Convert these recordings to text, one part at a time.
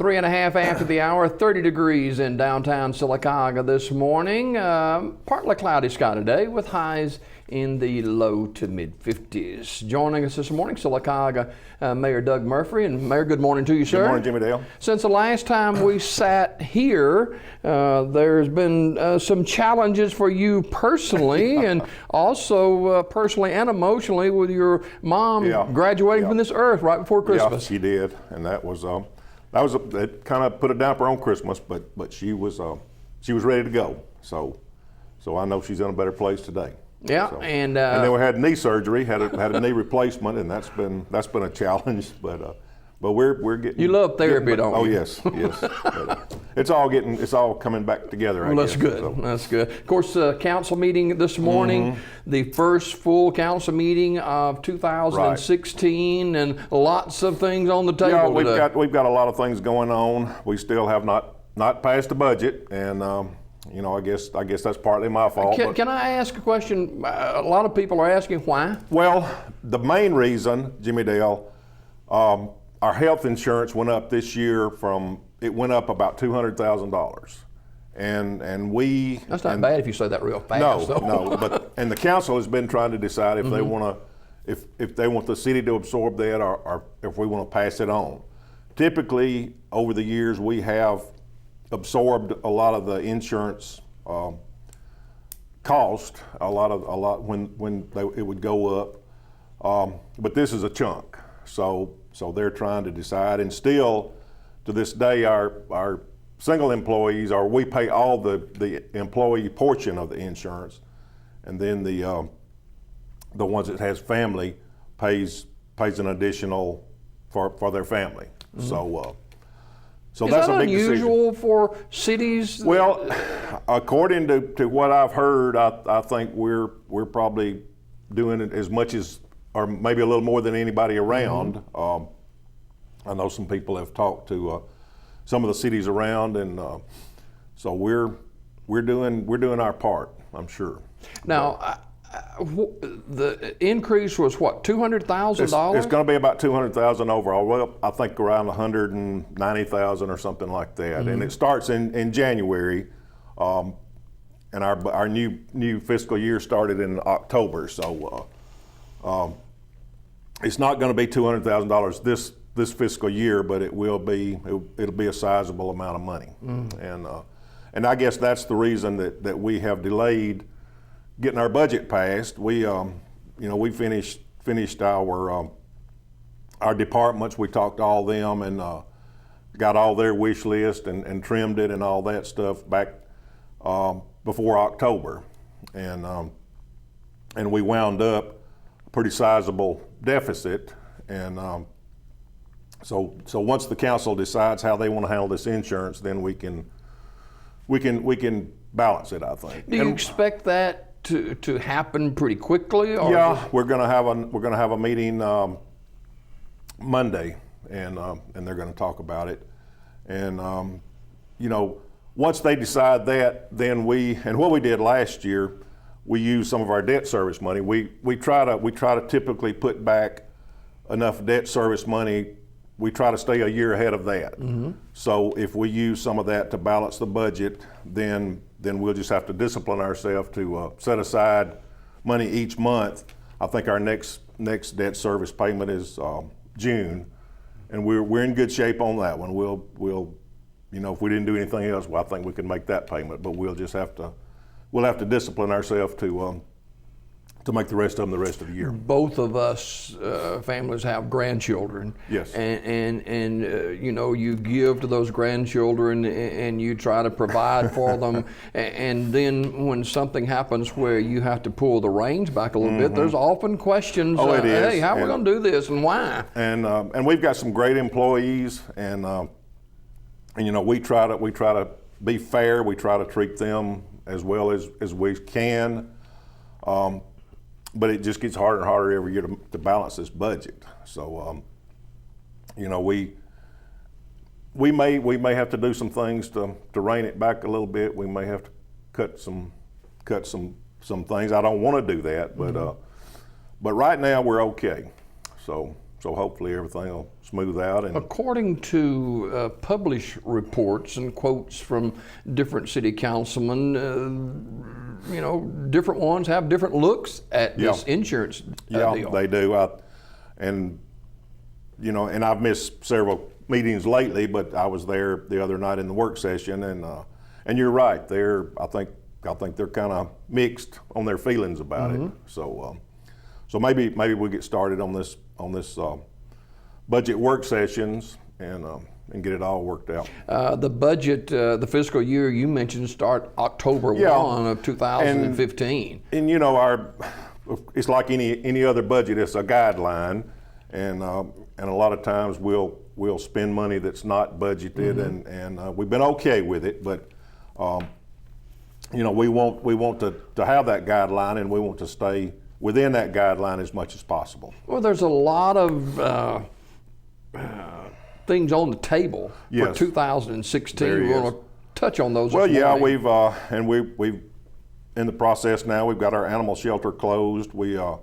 3:30 after the hour, 30 degrees in downtown Sylacauga this morning. Partly cloudy sky today with highs in the low to mid 50s. Joining us this morning, Sylacauga Mayor Doug Murphree. And Mayor, good morning to you, sir. Good morning, Jimmy Dale. Since the last time we sat here, there's been some challenges for you personally and also personally and emotionally with your mom graduating from this earth right before Christmas. Yeah, she did, and that it kind of put a damper on Christmas, but she was ready to go. So I know she's in a better place today. Yeah, so, and then we had knee surgery, had a knee replacement, and that's been a challenge. But we're getting. You love therapy, don't you? Oh yes. But it's all coming back together. Well, that's good. So. That's good. Of course, council meeting this morning, the first full council meeting of 2016, and lots of things on the table. Yeah, we've got a lot of things going on. We still have not passed the budget, and I guess that's partly my fault. Can I ask a question? A lot of people are asking why. Well, the main reason, Jimmy Dale, our health insurance went up this year it went up about $200,000, and we. That's not bad if you say that real fast. No, and the council has been trying to decide if they want to, if they want the city to absorb that, or if we want to pass it on. Typically, over the years, we have absorbed a lot of the insurance cost, a lot when it would go up, but this is a chunk, so they're trying to decide, and still to this day our single employees, or we pay all the employee portion of the insurance, and then the ones that has family pays an additional for their family. So is that's that a big unusual decision for cities? Well, according to what I've heard, I think we're probably doing it as much as, or maybe a little more than anybody around. I know some people have talked to some of the cities around, and so we're doing our part, I'm sure. Now, the increase was what, $200,000? It's going to be about $200,000 overall. Well, I think around $190,000 or something like that. And it starts in January, and our new fiscal year started in October. So it's not going to be $200,000 this fiscal year, but it'll be a sizable amount of money. And I guess that's the reason that we have delayed getting our budget passed. We finished our departments. We talked to all them and got all their wish list and trimmed it and all that stuff back before October, and we wound up a pretty sizable deficit. And so once the council decides how they want to handle this insurance, then we can balance it, I think. Do you expect that to happen pretty quickly? Or yeah, we're going to have a meeting Monday, and they're going to talk about it. And once they decide that, then what we did last year, we used some of our debt service money. We try to typically put back enough debt service money. We try to stay a year ahead of that. So if we use some of that to balance the budget, then we'll just have to discipline ourselves to set aside money each month. I think our next debt service payment is June, and we're in good shape on that one. We'll if we didn't do anything else, well, I think we can make that payment, but we'll have to discipline ourselves to make the rest of them the rest of the year. Both of us families have grandchildren. Yes. And you give to those grandchildren and you try to provide for them. And then when something happens where you have to pull the reins back a little bit, there's often questions. It is. Hey, how are we going to do this and why? And we've got some great employees, and we try to be fair. We try to treat them as well as we can. But it just gets harder and harder every year to balance this budget. So, we may have to do some things to rein it back a little bit. We may have to cut some things. I don't want to do that, but right now we're okay. So so hopefully everything will smooth out. And According to published reports and quotes from different city councilmen, different ones have different looks at this insurance deal. They do. And I've missed several meetings lately, but I was there the other night in the work session, and you're right. I think they're kind of mixed on their feelings about it. So maybe we'll get started on this budget work sessions and get it all worked out. The budget, the fiscal year you mentioned, start October 1 of 2015. And it's like any other budget. It's a guideline, and a lot of times we'll spend money that's not budgeted, and we've been okay with it, but we want to have that guideline, and we want to stay within that guideline as much as possible. Well, there's a lot of things on the table for 2016. We're going to touch on those. Well, this morning. we've in the process now. We've got our animal shelter closed. The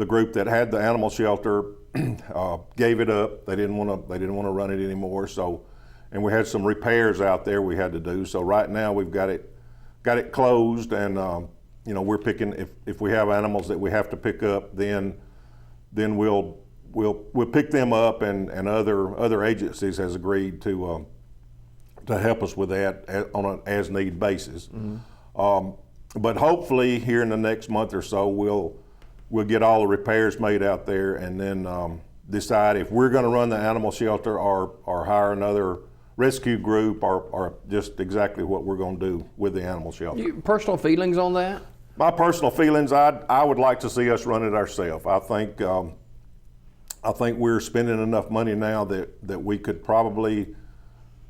group that had the animal shelter gave it up. They didn't want to run it anymore. So, and we had some repairs out there we had to do. So right now we've got it closed, and we're picking if we have animals that we have to pick up, then we'll pick them up, and other agencies has agreed to help us with that on an as need basis. But hopefully here in the next month or so we'll get all the repairs made out there, and then decide if we're going to run the animal shelter or hire another rescue group, or just exactly what we're going to do with the animal shelter. Personal feelings on that? My personal feelings, I would like to see us run it ourselves. I think we're spending enough money now that we could probably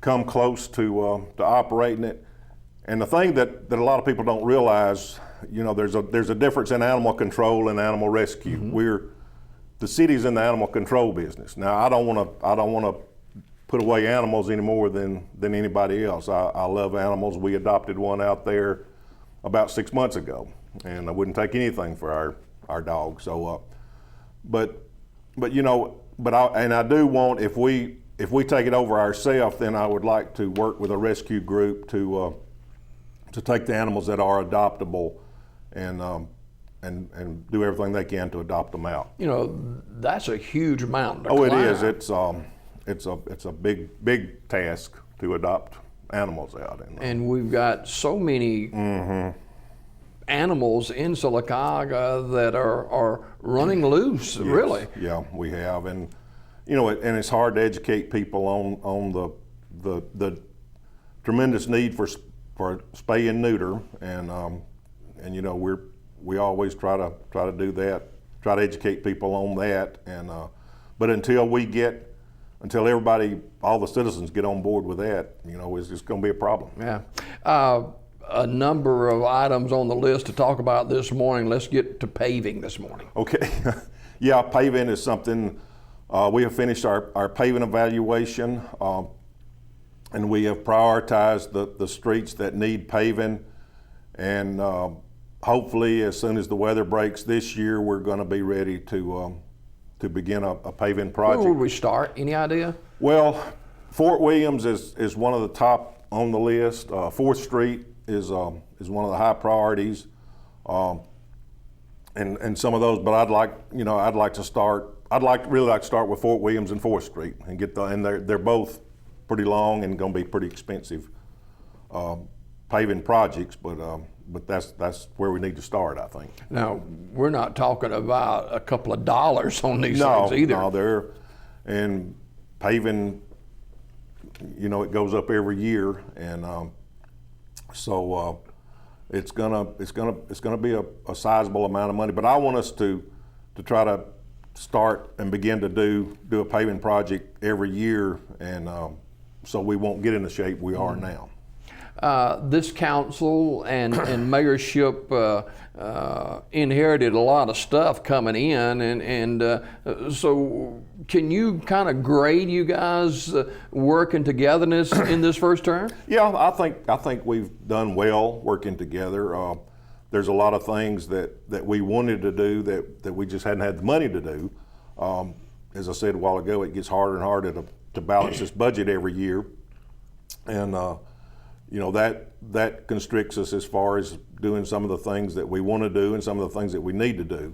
come close to operating it. And the thing that a lot of people don't realize, there's a difference in animal control and animal rescue. The city's in the animal control business. Now, I don't want to put away animals any more than anybody else. I love animals. We adopted one out there about 6 months ago, and I wouldn't take anything for our dog. So, I do want, if we take it over ourselves, then I would like to work with a rescue group to take the animals that are adoptable and do everything they can to adopt them out. That's a huge amount to climb. It is. It's a big task to adopt animals out. And we've got so many animals in Sylacauga that are running loose. Yes. Really. Yeah, we have, and and it's hard to educate people on the tremendous need for spay and neuter, and we always try to do that, try to educate people on that, and but until everybody, all the citizens get on board with that, it's going to be a problem. Yeah. A number of items on the list to talk about this morning. Let's get to paving this morning. Okay. Yeah, paving is something, we have finished our paving evaluation, and we have prioritized the streets that need paving, and hopefully as soon as the weather breaks this year, we're going to be ready to begin a paving project. Where would we start? Any idea? Well, Fort Williams is one of the top on the list. 4th Street is one of the high priorities, and some of those. But I'd really like to start with Fort Williams and 4th Street and and they're both pretty long and going to be pretty expensive paving projects, but that's where we need to start, I think. Now, we're not talking about a couple of dollars on these things either. No, and paving, it goes up every year, and so it's gonna be a sizable amount of money. But I want us to try to start and begin to do a paving project every year, and so we won't get in the shape we are now. This council and mayorship inherited a lot of stuff coming in, and so can you kind of grade you guys working togetherness in this first term? Yeah, I think we've done well working together. There's a lot of things that we wanted to do that we just hadn't had the money to do, as I said a while ago, it gets harder and harder to balance this budget every year. And, that constricts us as far as doing some of the things that we want to do and some of the things that we need to do.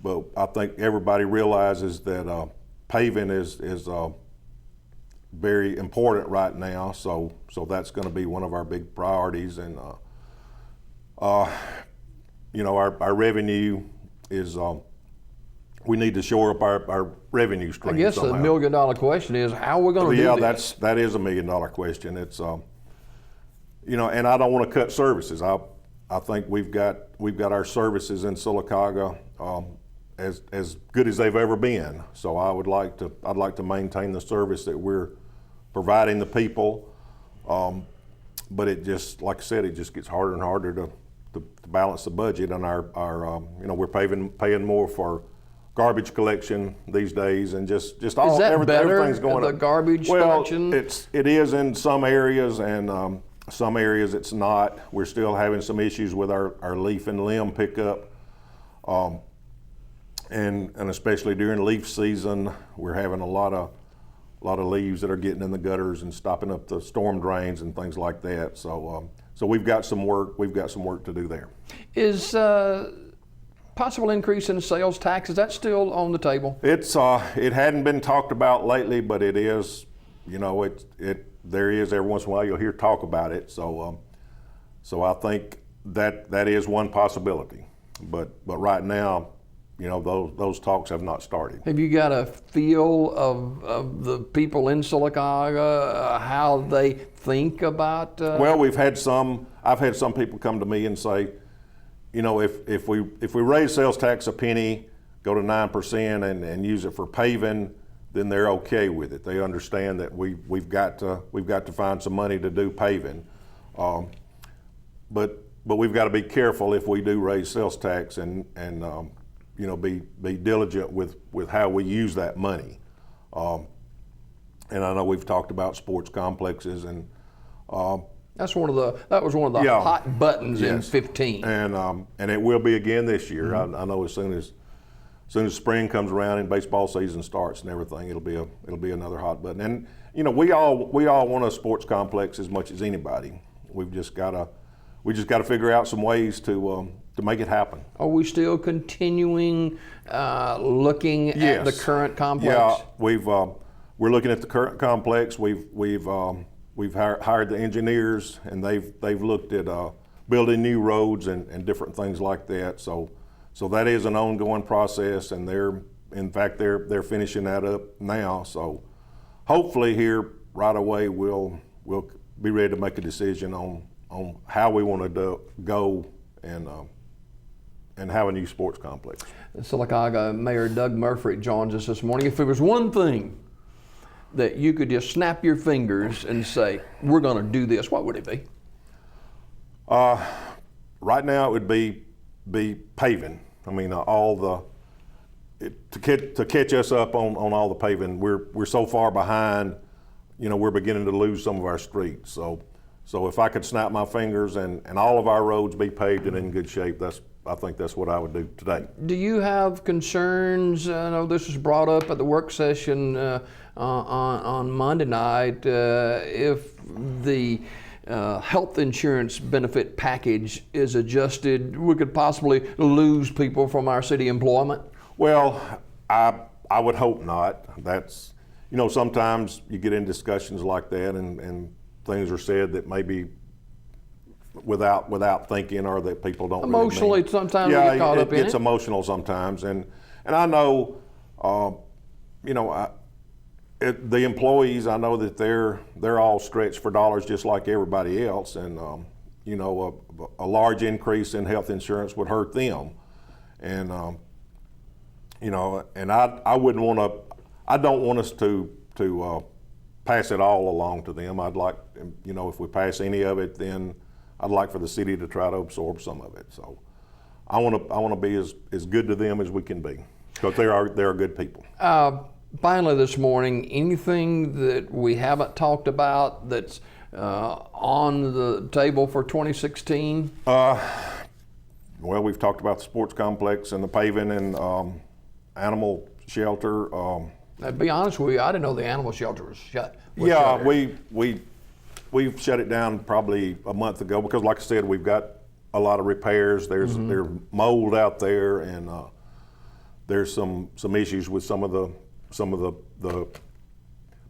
But I think everybody realizes that paving is very important right now. So that's going to be one of our big priorities. And, our revenue is, we need to shore up our revenue stream. I guess somehow. the $1 million question is how are we going to do this? That is $1 million question. It's, and I don't want to cut services. I think we've got our services in Sylacauga as good as they've ever been. So I'd like to maintain the service that we're providing the people. But it just, like I said, it just gets harder and harder to balance the budget. And we're paying more for garbage collection these days, and just all is that everything's going the up. garbage collection? It is in some areas, and some areas it's not. We're still having some issues with our leaf and limb pickup, and especially during leaf season, we're having a lot of leaves that are getting in the gutters and stopping up the storm drains and things like that. So we've got some work to do there. Is possible increase in sales tax, is that still on the table? It hadn't been talked about lately, but it is. There is every once in a while you'll hear talk about it. So I think that is one possibility. But right now, those talks have not started. Have you got a feel of the people in Sylacauga, how they think about? Well, I've had some people come to me and say, if we raise sales tax a penny, go to 9% and use it for paving, then they're okay with it. They understand that we've got to find some money to do paving, but we've got to be careful if we do raise sales tax and be diligent with how we use that money. And I know we've talked about sports complexes and. That was one of the hot buttons in 15. And it will be again this year. Mm-hmm. I know as soon as spring comes around and baseball season starts and everything, it'll be another hot button. And we all want a sports complex as much as anybody. We just gotta figure out some ways to make it happen. Are we still continuing looking at the current complex? Yeah, we're looking at the current complex. We've hired the engineers, and they've looked at building new roads and different things like that. So that is an ongoing process, and they're finishing that up now. So hopefully here right away we'll be ready to make a decision on how we want to go and have a new sports complex. Sylacauga Mayor Doug Murphree joins us this morning. If there was one thing that you could just snap your fingers and say, we're going to do this, what would it be? Right now it would be paving. I mean, to catch us up on all the paving. We're so far behind, we're beginning to lose some of our streets. So if I could snap my fingers and all of our roads be paved and in good shape, I think that's what I would do today. Do you have concerns? I know this was brought up at the work session on Monday night. If the health insurance benefit package is adjusted, we could possibly lose people from our city employment? Well, I would hope not. That's, sometimes you get in discussions like that and things are said that maybe without thinking, or that people don't emotionally really sometimes we get caught up in it. It's emotional sometimes, and I know, the employees, I know that they're all stretched for dollars just like everybody else, and a large increase in health insurance would hurt them, and and I wouldn't want to. I don't want us to pass it all along to them. I'd like, if we pass any of it, then I'd like for the city to try to absorb some of it. So I want to be as good to them as we can be, because they're good people. Finally this morning, anything that we haven't talked about that's on the table for 2016? Well, we've talked about the sports complex and the paving and animal shelter. To be honest with you, I didn't know the animal shelter was shut. Yeah, we've shut it down probably a month ago because, like I said, we've got a lot of repairs. There's mold out there, and there's some issues with some of the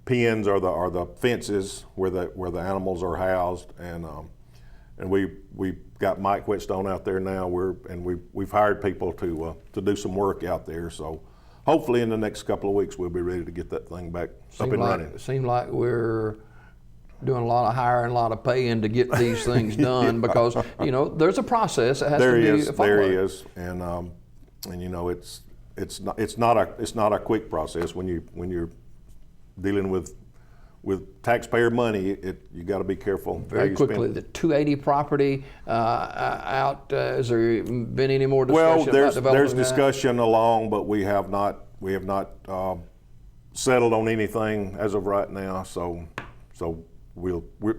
pens or the fences where the animals are housed, and we got Mike Whetstone out there now. We've hired people to do some work out there. So hopefully in the next couple of weeks we'll be ready to get that thing back up and running. It seems like we're doing a lot of hiring, a lot of paying to get these things done because there's a process that has to be followed. There is, and it's not a quick process when you're dealing with taxpayer money. You got to be careful. Very quickly, the 280 property out. Has there been any more discussion about developing that? There's discussion along, but we have not settled on anything as of right now. So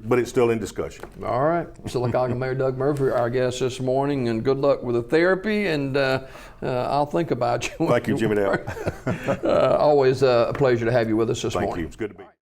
but it's still in discussion. All right, Sylacauga Mayor Doug Murphree, our guest this morning, and good luck with the therapy. And I'll think about you. Thank you, Jimmy Dale. Always a pleasure to have you with us this morning. Thank you. It's good to be here.